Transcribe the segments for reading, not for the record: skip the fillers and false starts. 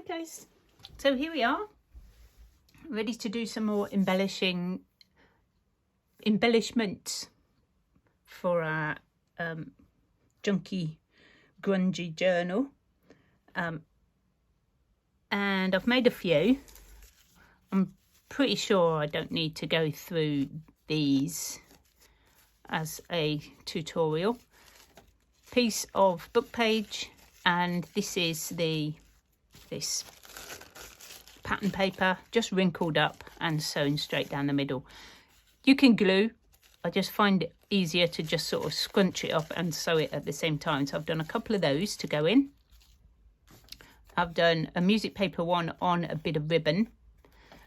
guys, so here we are, ready to do some more embellishments for our junky grungy journal, and I've made a few. I'm pretty sure I don't need to go through these as a tutorial. Piece of book page, and this is this pattern paper, just wrinkled up and sewn straight down the middle. You can glue. I just find it easier to just sort of scrunch it up and sew it at the same time. So I've done a couple of those to go in. I've done a music paper one on a bit of ribbon,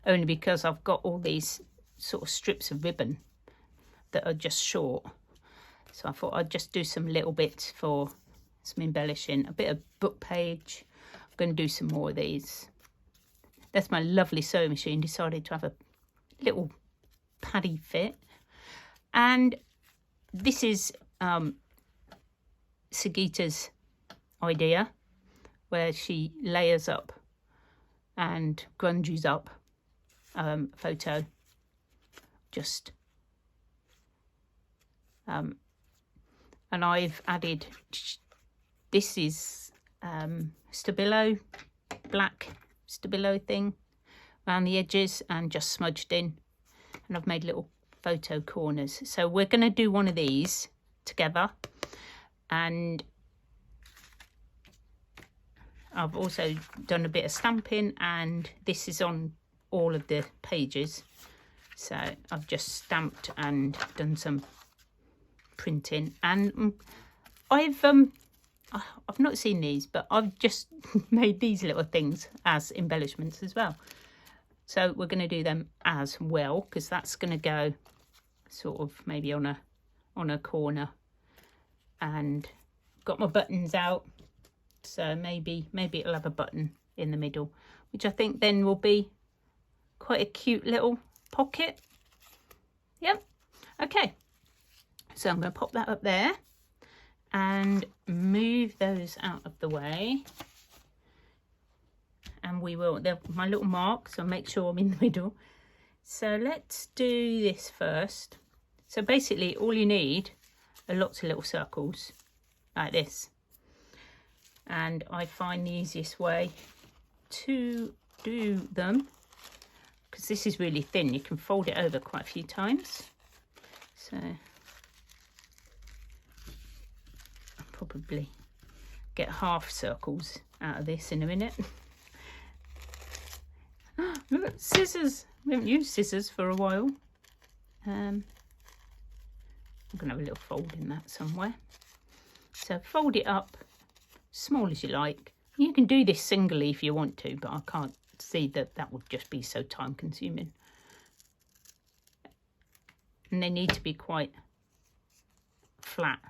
only because I've got all these sort of strips of ribbon that are just short. So I thought I'd just do some little bits for some embellishing. A bit of book page. I'm going to do some more of these. That's my lovely sewing machine. Decided to have a little paddy fit. And this is Sagita's idea, where she layers up and grunges up photo. Just and I've added, this is Stabilo, black Stabilo thing around the edges and just smudged in, and I've made little photo corners. So we're going to do one of these together, and I've also done a bit of stamping, and this is on all of the pages. So I've just stamped and done some printing, and I've not seen these, but I've just made these little things as embellishments as well. So we're going to do them as well, because that's going to go sort of maybe on a corner. And got my buttons out, so maybe it'll have a button in the middle, which I think then will be quite a cute little pocket. Yep. Okay. So I'm going to pop that up there and move those out of the way. And we will, they're my little marks, so make sure I'm in the middle. So let's do this first. So basically all you need are lots of little circles like this. And I find the easiest way to do them, because this is really thin, you can fold it over quite a few times. So I'll probably get half circles out of this in a minute. Look, scissors. We haven't used scissors for a while. I'm going to have a little fold in that somewhere. So fold it up, small as you like. You can do this singly if you want to, but I can't see that would just be so time consuming. And they need to be quite flat.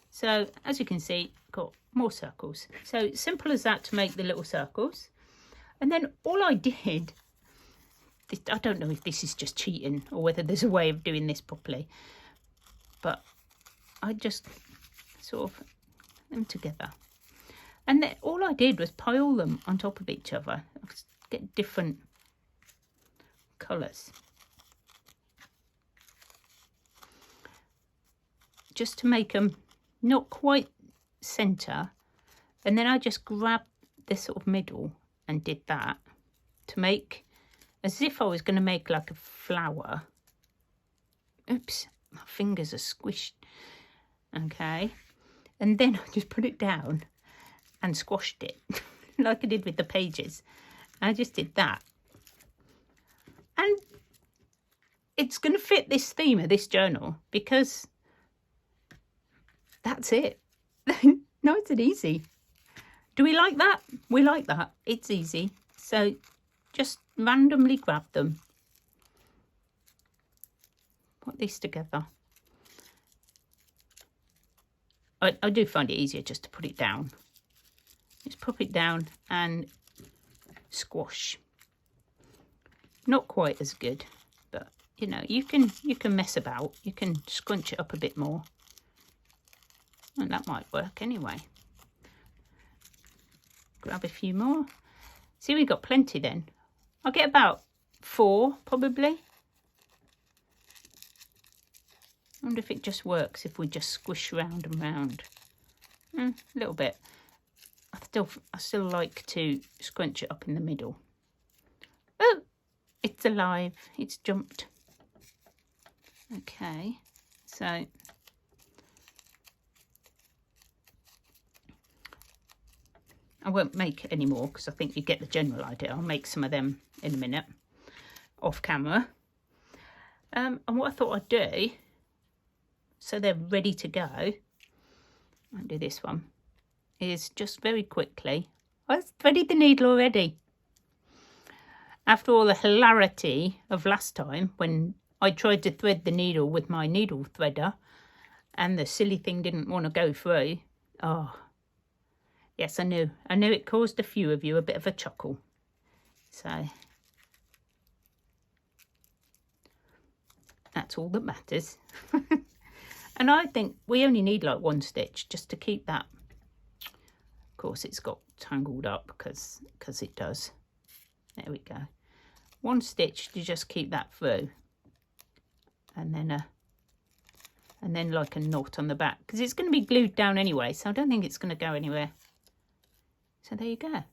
So as you can see, got more circles. So simple as that to make the little circles. And then all I did, I don't know if this is just cheating or whether there's a way of doing this properly, but I just sort of put them together. And then all I did was pile them on top of each other, get different colours, just to make them not quite centre. And then I just grabbed this sort of middle and did that to make as if I was going to make like a flower. Oops, my fingers are squished. Okay, and then I just put it down and squashed it like I did with the pages. I just did that, and it's going to fit this theme of this journal, because that's it. Nice and easy. Do we like that? We like that. It's easy. So just randomly grab them. Put this together. I do find it easier just to put it down. Just pop it down and squash. Not quite as good, but you know, you can mess about. You can scrunch it up a bit more. And that might work anyway. Grab a few more. See, we got plenty then. I'll get about 4 probably. I wonder if it just works if we just squish round and round. A little bit. I still like to scrunch it up in the middle. Oh, it's alive. It's jumped. Okay, so I won't make it anymore because I think you get the general idea. I'll make some of them in a minute off camera. And what I thought I'd do, so they're ready to go, I'll do this one, is just very quickly, I've threaded the needle already. After all the hilarity of last time when I tried to thread the needle with my needle threader and the silly thing didn't want to go through. Oh, yes, I knew it caused a few of you a bit of a chuckle. So that's all that matters. And I think we only need like 1 stitch just to keep that. Of course, it's got tangled up because it does. There we go. 1 stitch to just keep that through. And then like a knot on the back because it's going to be glued down anyway, so I don't think it's going to go anywhere. So there you go.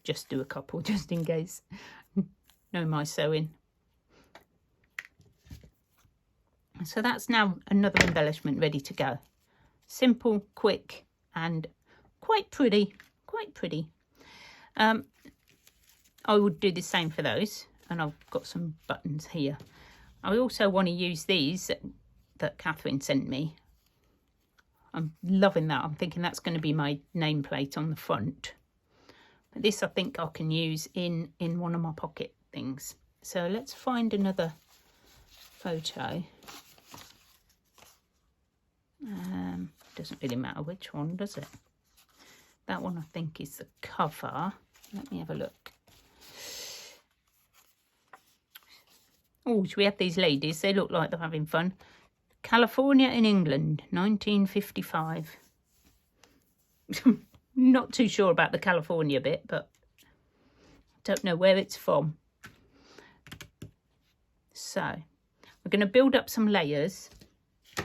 Just do a couple just in case. No my sewing. So that's now another embellishment ready to go. Simple, quick, and quite pretty. Quite pretty. I would do the same for those, and I've got some buttons here. I also want to use these that Catherine sent me. I'm loving that. I'm thinking that's going to be my nameplate on the front. But this I think I can use in one of my pocket things. So let's find another photo. Doesn't really matter which one, does it? That one I think is the cover. Let me have a look. Oh, should we have these ladies? They look like they're having fun. California in England, 1955. Not too sure about the California bit, but don't know where it's from. So, we're going to build up some layers.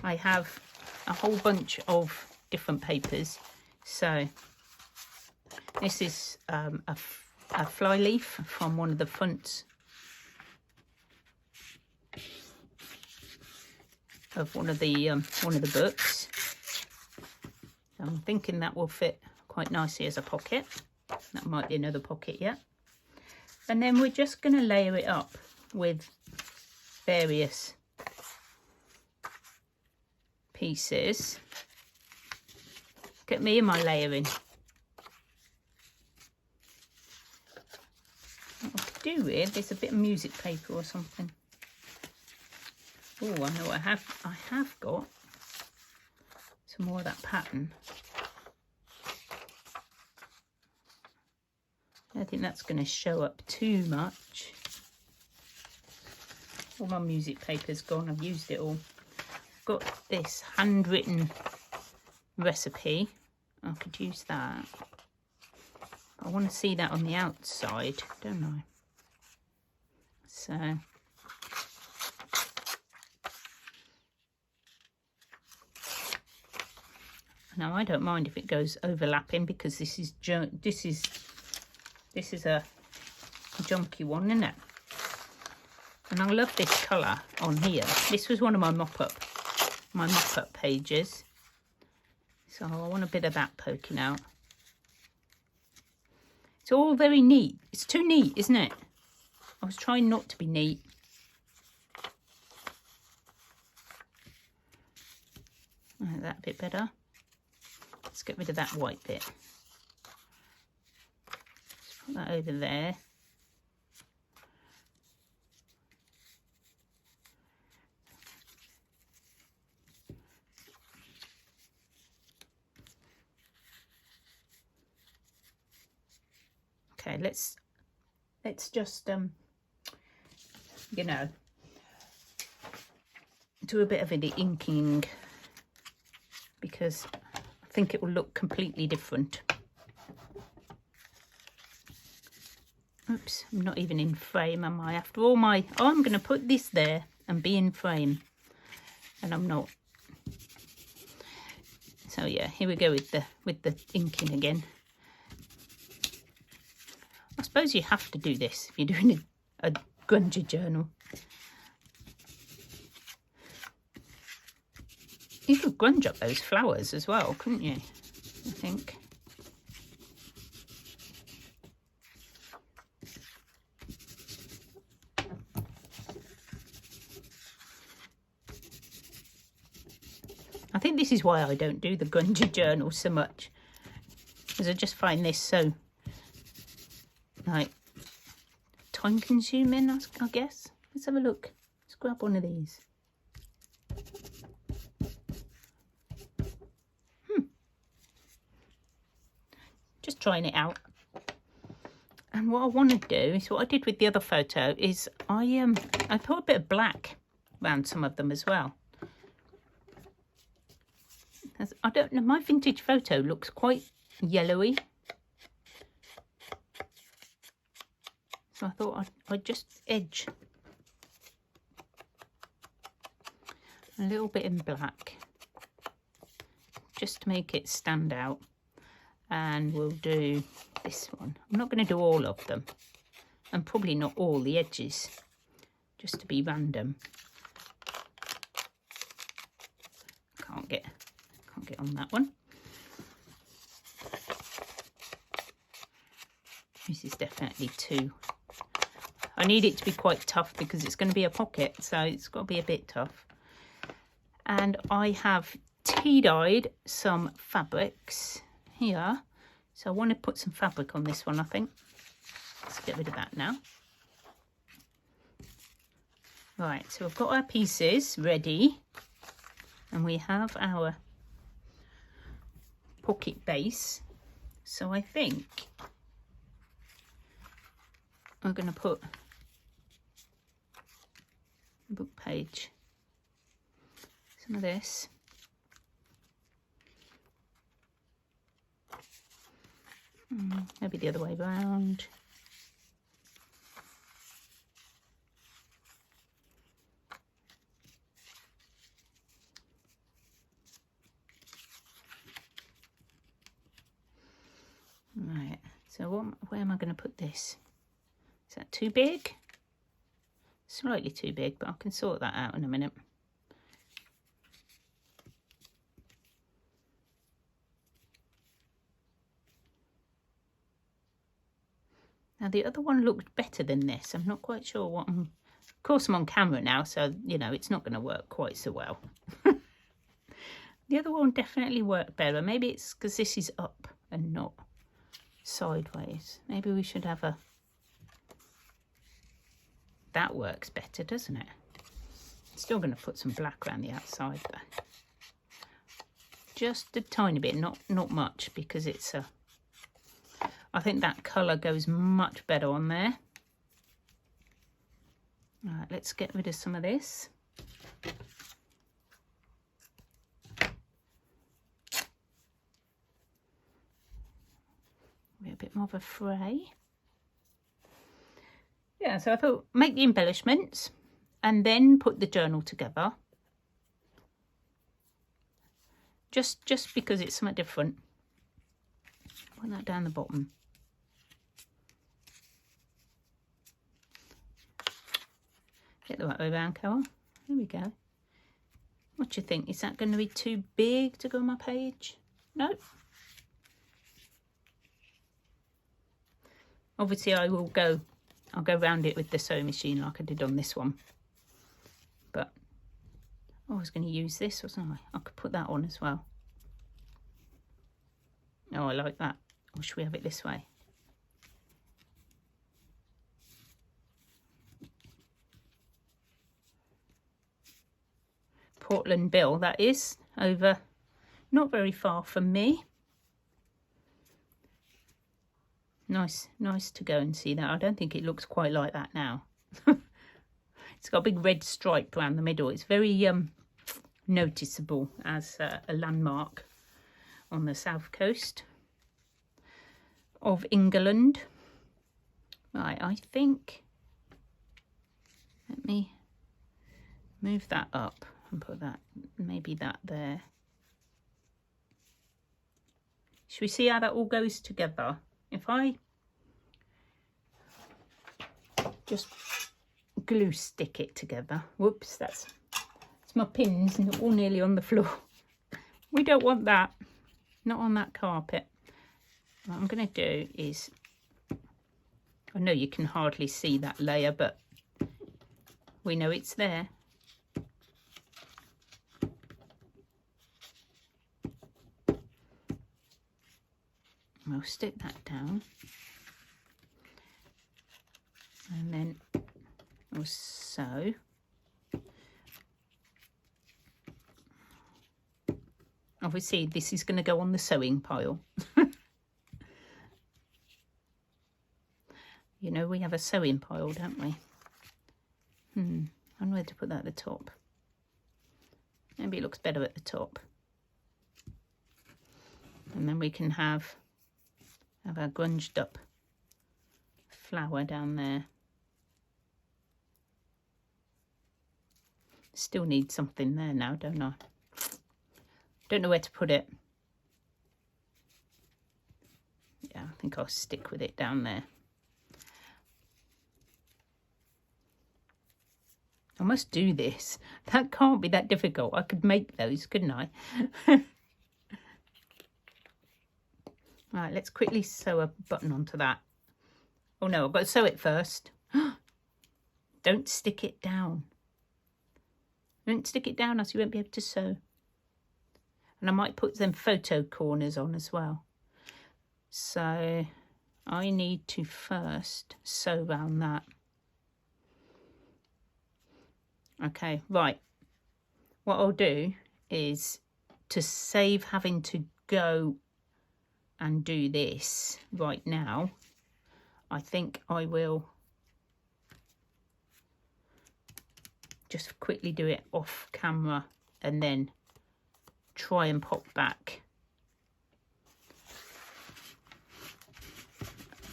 I have a whole bunch of different papers. So, this is a fly leaf from one of the fronts of one of the books. So I'm thinking that will fit quite nicely as a pocket. That might be another pocket yet. And then we're just going to layer it up with various pieces. Look at me and my layering. What I could do with is a bit of music paper or something. Oh, I know what I have got some more of that pattern. I don't think that's going to show up too much. All my music paper's gone. I've used it all. I've got this handwritten recipe. I could use that. I want to see that on the outside, don't I? So now I don't mind if it goes overlapping because this is a junky one, isn't it? And I love this colour on here. This was one of my mop-up pages. So I want a bit of that poking out. It's all very neat. It's too neat, isn't it? I was trying not to be neat. I like that a bit better. Let's get rid of that white bit. Just put that over there. Okay, let's just you know, do a bit of the inking because I think it will look completely different. Oops, I'm not even in frame, am I? After all my... Oh, I'm going to put this there and be in frame. And I'm not. So yeah, here we go with the inking again. I suppose you have to do this if you're doing a grungy journal. You could grunge up those flowers as well, couldn't you? I think. I think this is why I don't do the grungy journal so much, because I just find this so, like, time consuming, I guess. Let's have a look. Let's grab one of these. Just trying it out. And what I want to do is what I did with the other photo is I put a bit of black around some of them as well. I don't know, my vintage photo looks quite yellowy. So I thought I'd just edge a little bit in black just to make it stand out. And we'll do this one. I'm not going to do all of them, and probably not all the edges, just to be random. Can't get on that one. This is definitely too... I need it to be quite tough because it's going to be a pocket, so it's got to be a bit tough. And I have tea dyed some fabrics here, so I want to put some fabric on this one. I think let's get rid of that now. Right, so we've got our pieces ready, and we have our pocket base. So I think I'm going to put a book page, some of this. Maybe the other way around. Right, so where am I going to put this? Is that too big? Slightly too big, but I can sort that out in a minute. Now the other one looked better than this. I'm not quite sure what I'm... Of course I'm on camera now, so, you know, it's not going to work quite so well. The other one definitely worked better. Maybe it's because this is up and not sideways. Maybe we should have a... That works better, doesn't it? Still going to put some black around the outside though. Just a tiny bit, not much, because it's a... I think that colour goes much better on there. All right, let's get rid of some of this. Be a bit more of a fray. Yeah, so I thought make the embellishments and then put the journal together. Just because it's something different. Put that down the bottom. Get the right way around, Carol. There we go. What do you think? Is that going to be too big to go on my page? No. Obviously, I'll go round it with the sewing machine like I did on this one. But I was going to use this, wasn't I? I could put that on as well. Oh, I like that. Or should we have it this way? Portland Bill, that is, over not very far from me. Nice to go and see that. I don't think it looks quite like that now. It's got a big red stripe around the middle. It's very noticeable as a landmark on the south coast of England. Right, I think, let me move that up and put that, maybe that there. Should we see how that all goes together? If I just glue stick it together. Whoops, that's my pins and all nearly on the floor. We don't want that, not on that carpet. What I'm going to do is, I know you can hardly see that layer, but we know it's there. I'll stick that down. And then I'll sew. Obviously, this is going to go on the sewing pile. You know, we have a sewing pile, don't we? I don't know where to put that at the top. Maybe it looks better at the top. And then we can have our grunged up flower down there. Still need something there now, don't I? Don't know where to put it. Yeah, I think I'll stick with it down there. I must do this. That can't be that difficult. I could make those, couldn't I? Right, let's quickly sew a button onto that. Oh no, I've got to sew it first. Don't stick it down. Don't stick it down, else you won't be able to sew. And I might put them photo corners on as well. So I need to first sew around that. Okay, right. What I'll do is, to save having to go and do this right now, I think I will just quickly do it off camera and then try and pop back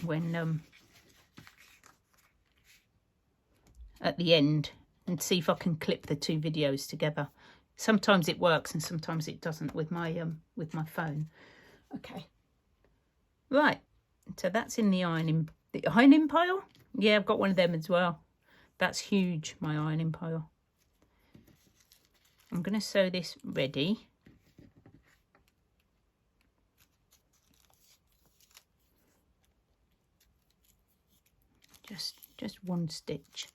when at the end, and see if I can clip the two videos together. Sometimes it works and sometimes it doesn't with my phone. Okay, right, so that's in the ironing pile. Yeah, I've got one of them as well. That's huge, my ironing pile. I'm going to sew this ready. Just one stitch.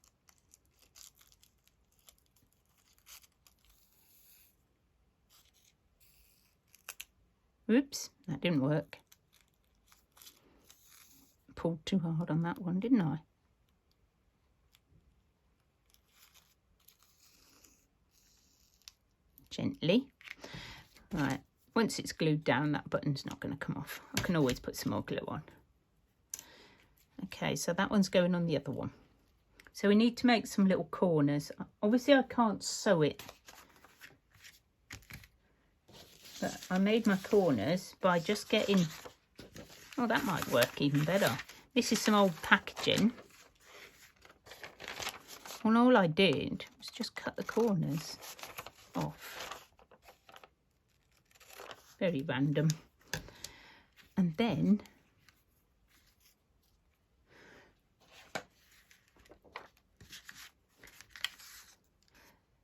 Oops, that didn't work. Pulled too hard on that one, didn't I? Gently. Right, once it's glued down, that button's not going to come off. I can always put some more glue on. Okay, so that one's going on the other one. So we need to make some little corners. Obviously I can't sew it, but I made my corners by just getting, oh, that might work even better. This is some old packaging. And all I did was just cut the corners off. Very random. And then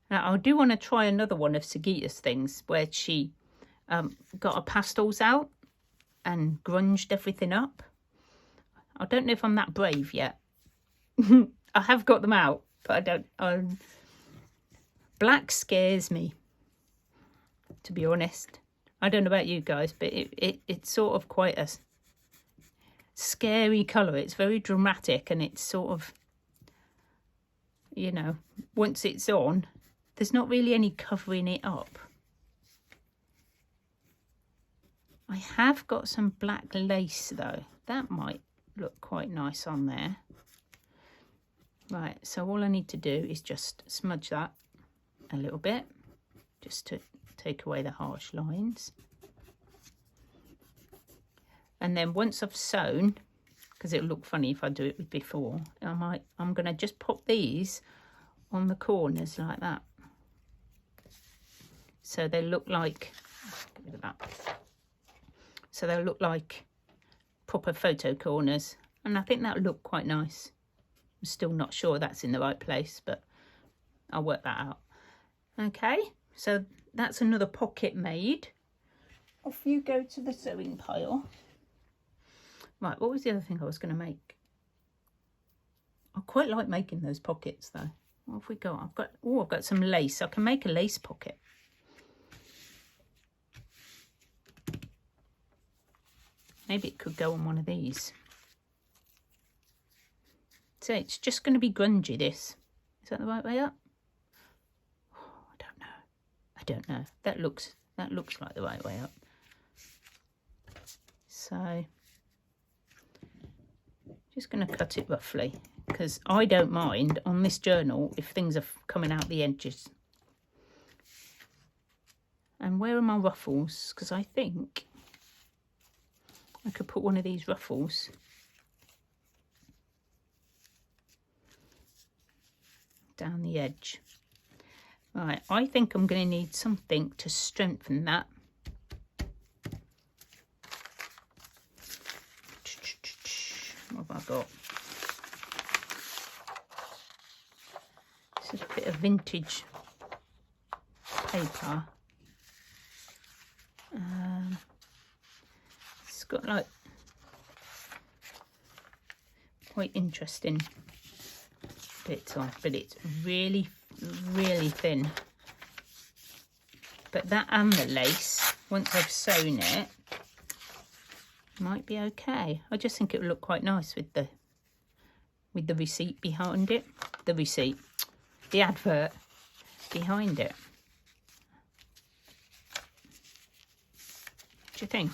now I do want to try another one of Sagita's things where she got her pastels out and grunged everything up. I don't know if I'm that brave yet. I have got them out, but I don't. Black scares me, to be honest. I don't know about you guys, but it's sort of quite a scary colour. It's very dramatic, and it's sort of, you know, once it's on, there's not really any covering it up. I have got some black lace though. That might look quite nice on there. Right, so all I need to do is just smudge that a little bit, just to take away the harsh lines. And then once I've sewn, because it'll look funny if I do it with before, I'm going to just pop these on the corners like that. So they look like, get rid of that. So they'll look like proper photo corners. And I think that'll look quite nice. I'm still not sure that's in the right place, but I'll work that out. Okay, so that's another pocket made. Off you go to the sewing pile. Right, what was the other thing I was going to make? I quite like making those pockets though. What have we got? I've got some lace. I can make a lace pocket. Maybe it could go on one of these. So it's just going to be grungy, this. Is that the right way up? Oh, I don't know. That looks like the right way up. So just going to cut it roughly, because I don't mind on this journal if things are coming out the edges. And where are my ruffles? Because I think I could put one of these ruffles down the edge. Right, I think I'm going to need something to strengthen that. What have I got? This is a bit of vintage paper. It's got like quite interesting bits on, but it's really, really thin. But that and the lace, once I've sewn it, might be okay. I just think it would look quite nice with the receipt behind it. The advert behind it. What do you think?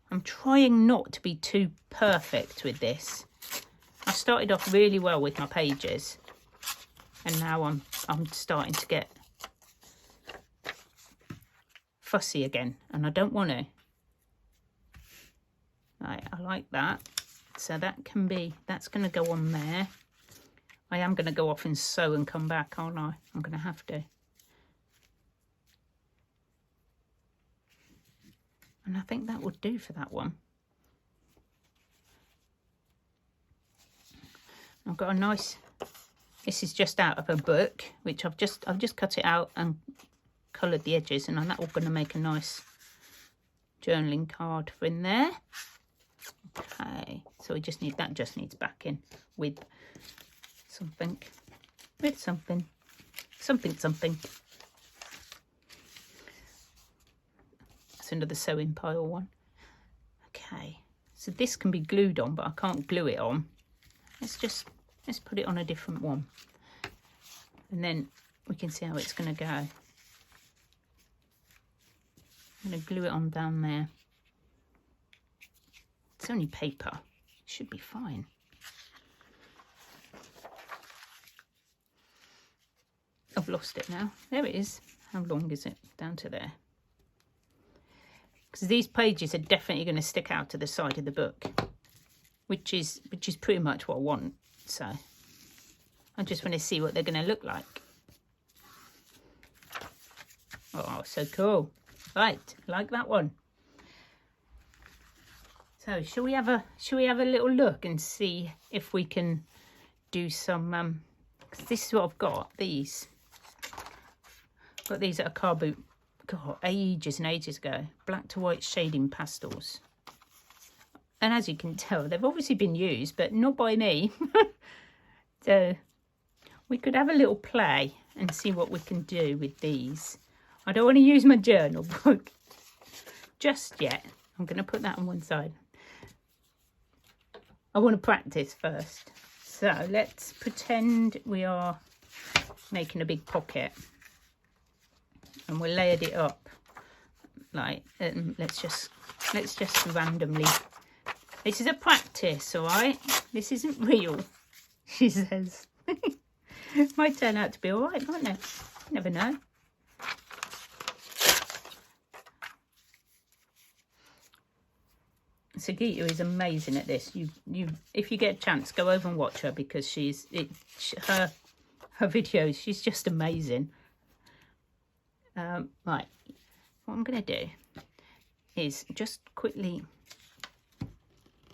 I'm trying not to be too perfect with this. I started off really well with my pages, and now I'm starting to get fussy again, and I don't want to. Right, I like that. So that's going to go on there. I am going to go off and sew and come back, aren't I? I'm going to have to. And I think that would do for that one. I've got a nice, this is just out of a book, which I've just cut it out and coloured the edges, and I'm going to make a nice journaling card for in there. Okay, so we just need, that just needs backing with something. That's another sewing pile one. Okay, so this can be glued on, but I can't glue it on. Let's put it on a different one, and then we can see how it's going to go. I'm going to glue it on down there. It's only paper, it should be fine. I've lost it now. There it is. How long is it? Down to there. Because these pages are definitely going to stick out to the side of the book, which is pretty much what I want. So I just want to see what they're going to look like. Oh, so cool. Right, like that one. So shall we have a little look and see if we can do some 'cause this is what I've got. These at a car boot, God, ages and ages ago. Black to white shading pastels. And as you can tell, they've obviously been used, but not by me. So we could have a little play and see what we can do with these. I don't want to use my journal book just yet. I'm going to put that on one side. I want to practice first. So let's pretend we are making a big pocket. And we layered it up. Like, let's just randomly. This is a practice, all right? This isn't real, she says. Might turn out to be all right, mightn't it? You never know. Sagita is amazing at this. If you get a chance, go over and watch her, because her videos, she's just amazing. Right, what I'm going to do is just quickly,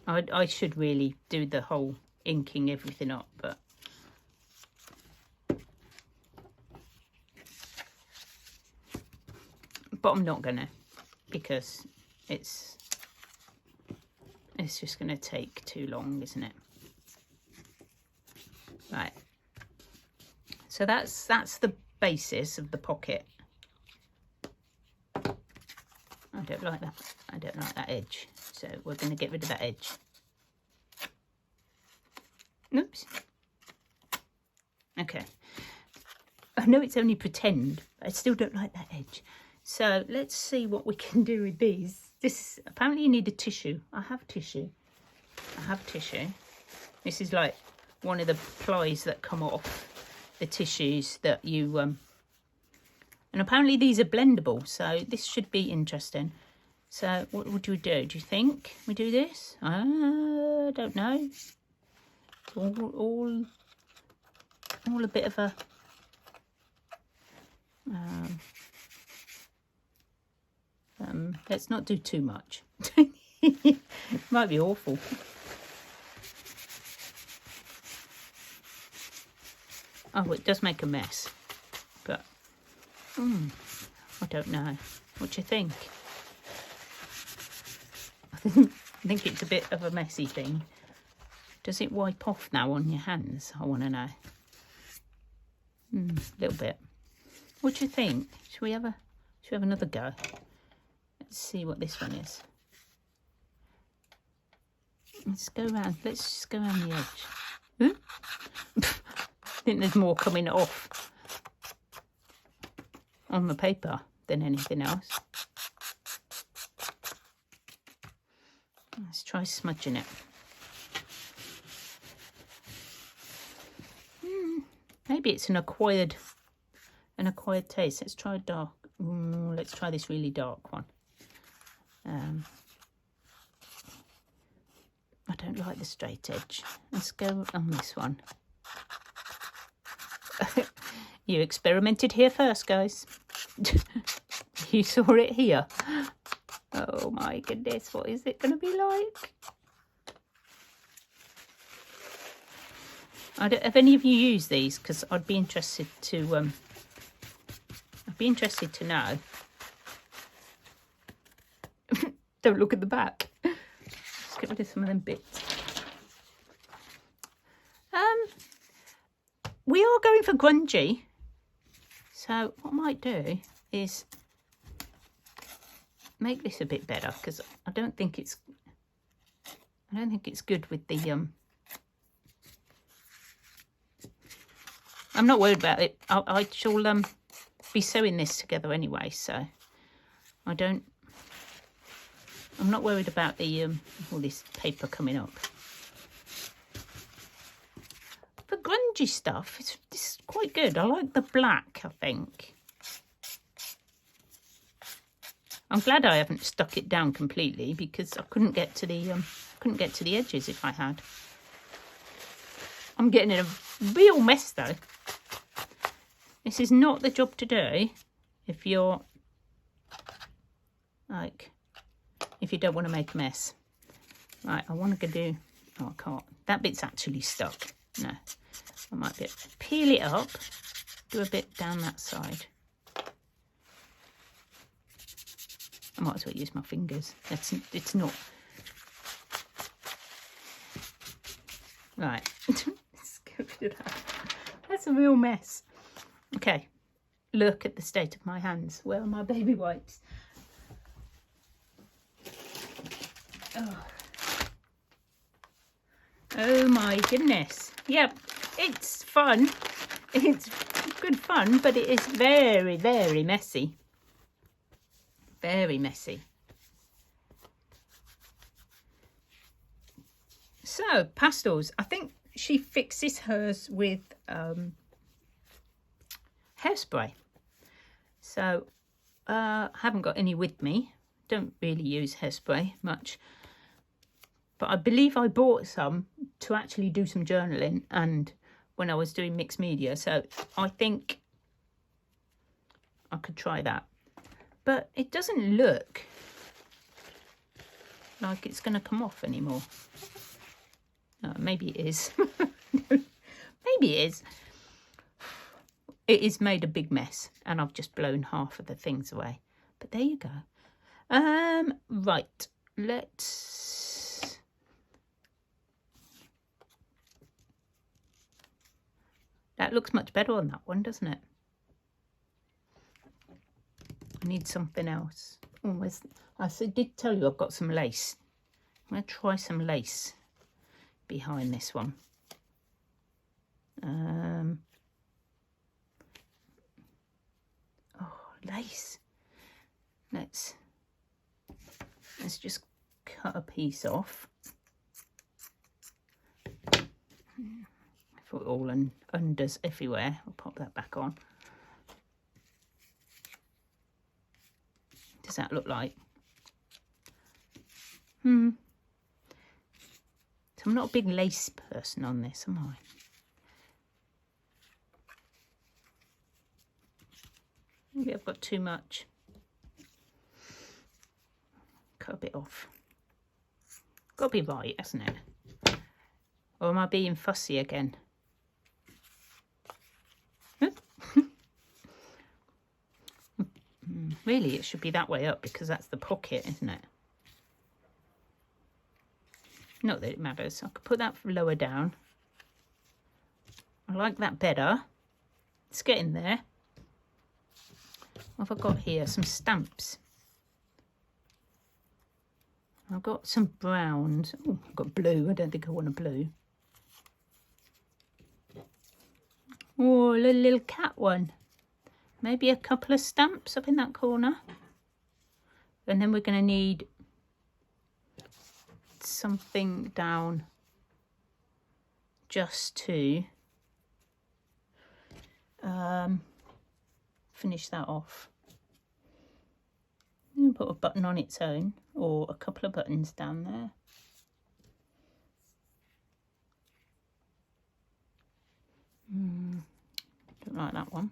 I should really do the whole inking everything up, but I'm not going to, because it's just going to take too long, isn't it? Right, so that's the basis of the pocket. I don't like that. I don't like that edge, so we're going to get rid of that edge. Oops. Okay. I know it's only pretend, but I still don't like that edge. So let's see what we can do with these. This, apparently you need a tissue. I have tissue. This is like one of the plies that come off the tissues that you and apparently these are blendable, so this should be interesting. So what would we do? Do you think we do this? I don't know. All a bit of a let's not do too much. It might be awful. Oh, it does make a mess, but I don't know. What do you think? I think it's a bit of a messy thing. Does it wipe off now on your hands? I want to know. A little bit. What do you think? Should we have another go? Let's see what this one is. Let's go around. Let's just go around the edge. I think there's more coming off on the paper than anything else. Let's try smudging it. Maybe it's an acquired taste. Let's try dark. Let's try this really dark one. I don't like the straight edge. Let's go on this one. You experimented here first, guys. You saw it here. Oh my goodness, what is it going to be like? Have any of you used these? Because I'd be interested to. I'd be interested to know. Don't look at the back. Let's get rid of some of them bits. We are going for grungy, so what I might do is make this a bit better, because I don't think it's good with the I'm not worried about it. I shall be sewing this together anyway, so I'm not worried about the all this paper coming up. For grungy stuff, this is quite good. I like the black, I think. I'm glad I haven't stuck it down completely, because I couldn't get to the edges if I had. I'm getting in a real mess though. This is not the job to do if you're like, if you don't want to make a mess. Right, I want to do, oh I can't, that bit's actually stuck. No, I might be, peel it up, do a bit down that side. I might as well use my fingers. It's not. Right, let's get rid of that. That's a real mess. Okay, look at the state of my hands. Where are my baby wipes? Oh my goodness. Yep, it's fun. It's good fun, but it is very, very messy. Very messy. So, pastels. I think she fixes hers with hairspray. So, I haven't got any with me. Don't really use hairspray much. But I believe I bought some to actually do some journaling and when I was doing mixed media. So I think I could try that. But it doesn't look like it's going to come off anymore. Maybe it is. Maybe it is. It is made a big mess and I've just blown half of the things away. But there you go. Right, let's... That looks much better on that one, doesn't it? I need something else. Oh, I did tell you I've got some lace. I'm going to try some lace behind this one. Oh, lace. Let's just cut a piece off. I thought it all unders everywhere. I'll pop that back on. Does that look like? So I'm not a big lace person on this, am I? Maybe I've got too much. Cut a bit off. Got to be right, hasn't it? Or am I being fussy again? Really, it should be that way up because that's the pocket, isn't it? Not that it matters. I could put that lower down. I like that better. It's getting there. What have I got here? Some stamps. I've got some browns. Oh, I've got blue. I don't think I want a blue. Oh, a little cat one. Maybe a couple of stamps up in that corner. And then we're going to need something down just to finish that off. I'm going to put a button on its own or a couple of buttons down there. Don't like that one.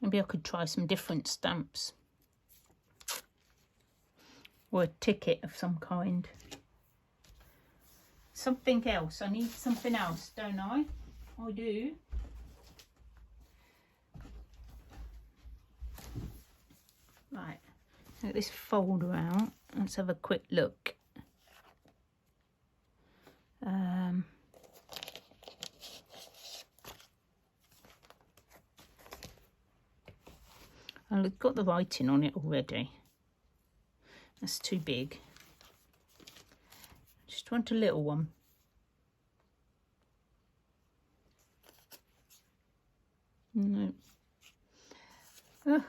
Maybe I could try some different stamps. Or a ticket of some kind. Something else. I need something else, don't I? I do. Right. Get this folder out. Let's have a quick look. I've got the writing on it already. That's too big. Just want a little one. No. Oh.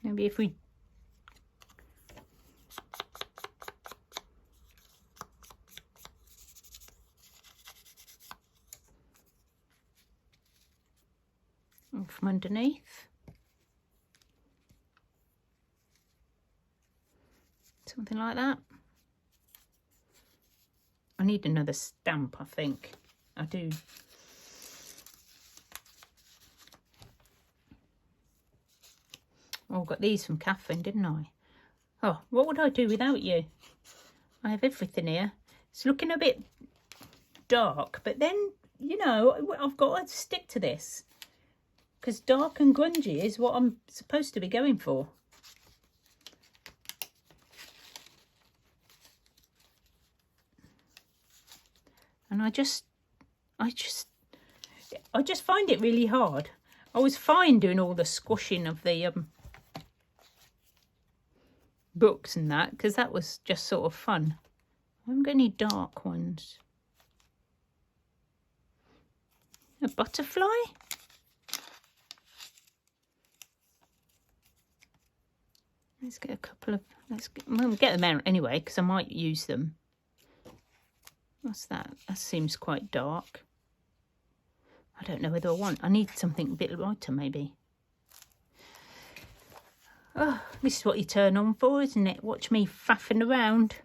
Maybe if we from underneath. Something like that. I need another stamp, I think. I do. Oh, I got these from Catherine, didn't I? Oh, what would I do without you? I have everything here. It's looking a bit dark, but then, you know, I've got to stick to this. Because dark and grungy is what I'm supposed to be going for. And I just find it really hard. I was fine doing all the squashing of the books and that, because that was just sort of fun. I haven't got any dark ones. A butterfly? Let's get a couple of, we'll get them out anyway, because I might use them. What's that? That seems quite dark. I don't know whether I need something a bit lighter maybe. Oh, this is what you turn on for, isn't it? Watch me faffing around.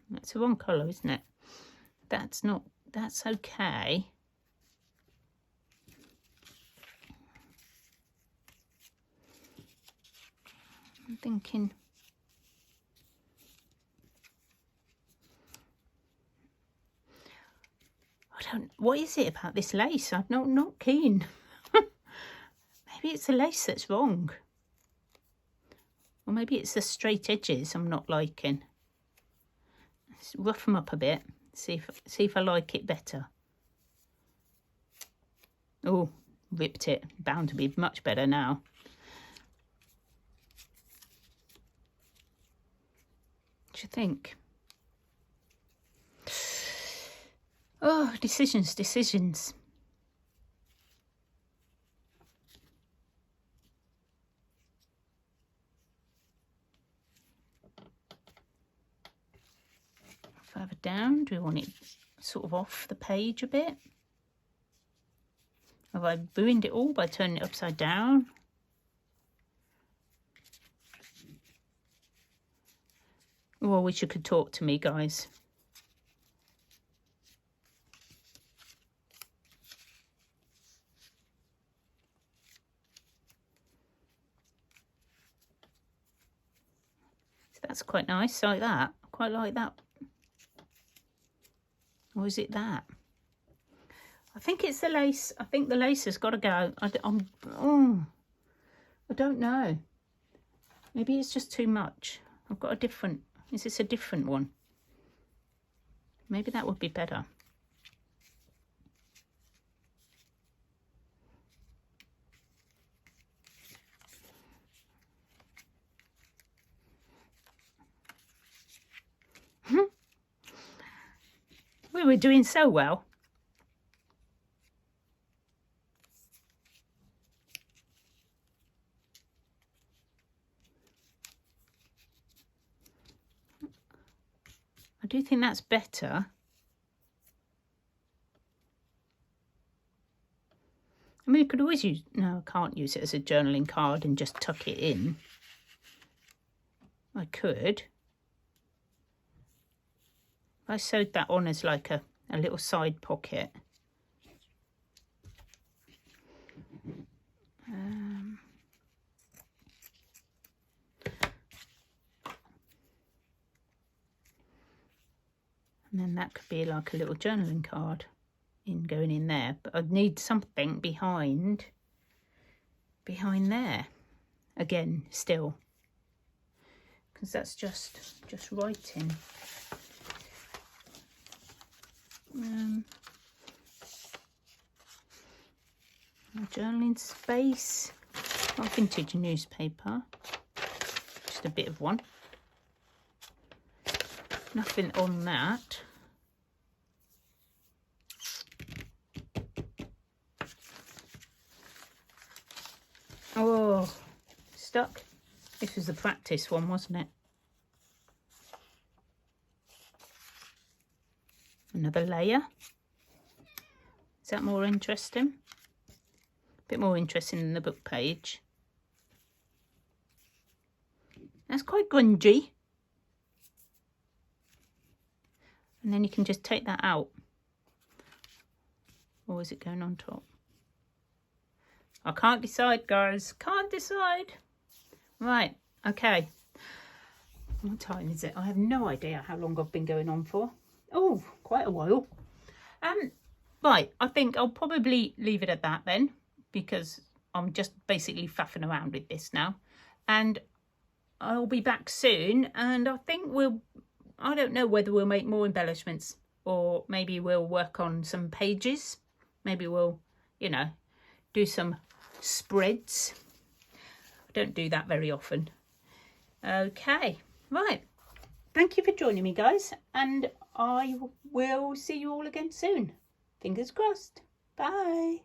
That's the wrong colour, isn't it? That's not, that's okay. I'm thinking, what is it about this lace? I'm not keen. Maybe it's the lace that's wrong. Or maybe it's the straight edges I'm not liking. Let's rough them up a bit. See if I like it better. Oh, ripped it. Bound to be much better now. What do you think? Oh, decisions. Further down, do we want it sort of off the page a bit? Have I ruined it all by turning it upside down? Oh, I wish you could talk to me, guys. So that's quite nice, like that. I quite like that. Or is it that? I think it's the lace. I think the lace has got to go. I don't know. Maybe it's just too much. I've got a different... Is this a different one? Maybe that would be better. We were doing so well. I do think that's better. I mean, you could always use... No, I can't use it as a journaling card and just tuck it in. I could. I sewed that on as like a little side pocket. And then that could be like a little journaling card going in there. But I'd need something behind there. Again, still. Because that's just writing. Journaling space. A vintage newspaper. Just a bit of one. Nothing on that. Oh, stuck. This was the practice one, wasn't it? Another layer. Is that more interesting? A bit more interesting than the book page. That's quite grungy. And then you can just take that out. Or is it going on top? I can't decide, guys. Can't decide. Right, okay. What time is it? I have no idea how long I've been going on for. Oh, quite a while. Right, I think I'll probably leave it at that then, because I'm just basically faffing around with this now. And I'll be back soon, and I think I don't know whether we'll make more embellishments, or maybe we'll work on some pages. Maybe we'll, you know, do some spreads. I don't do that very often. Okay, right. Thank you for joining me, guys, and I will see you all again soon. Fingers crossed. Bye.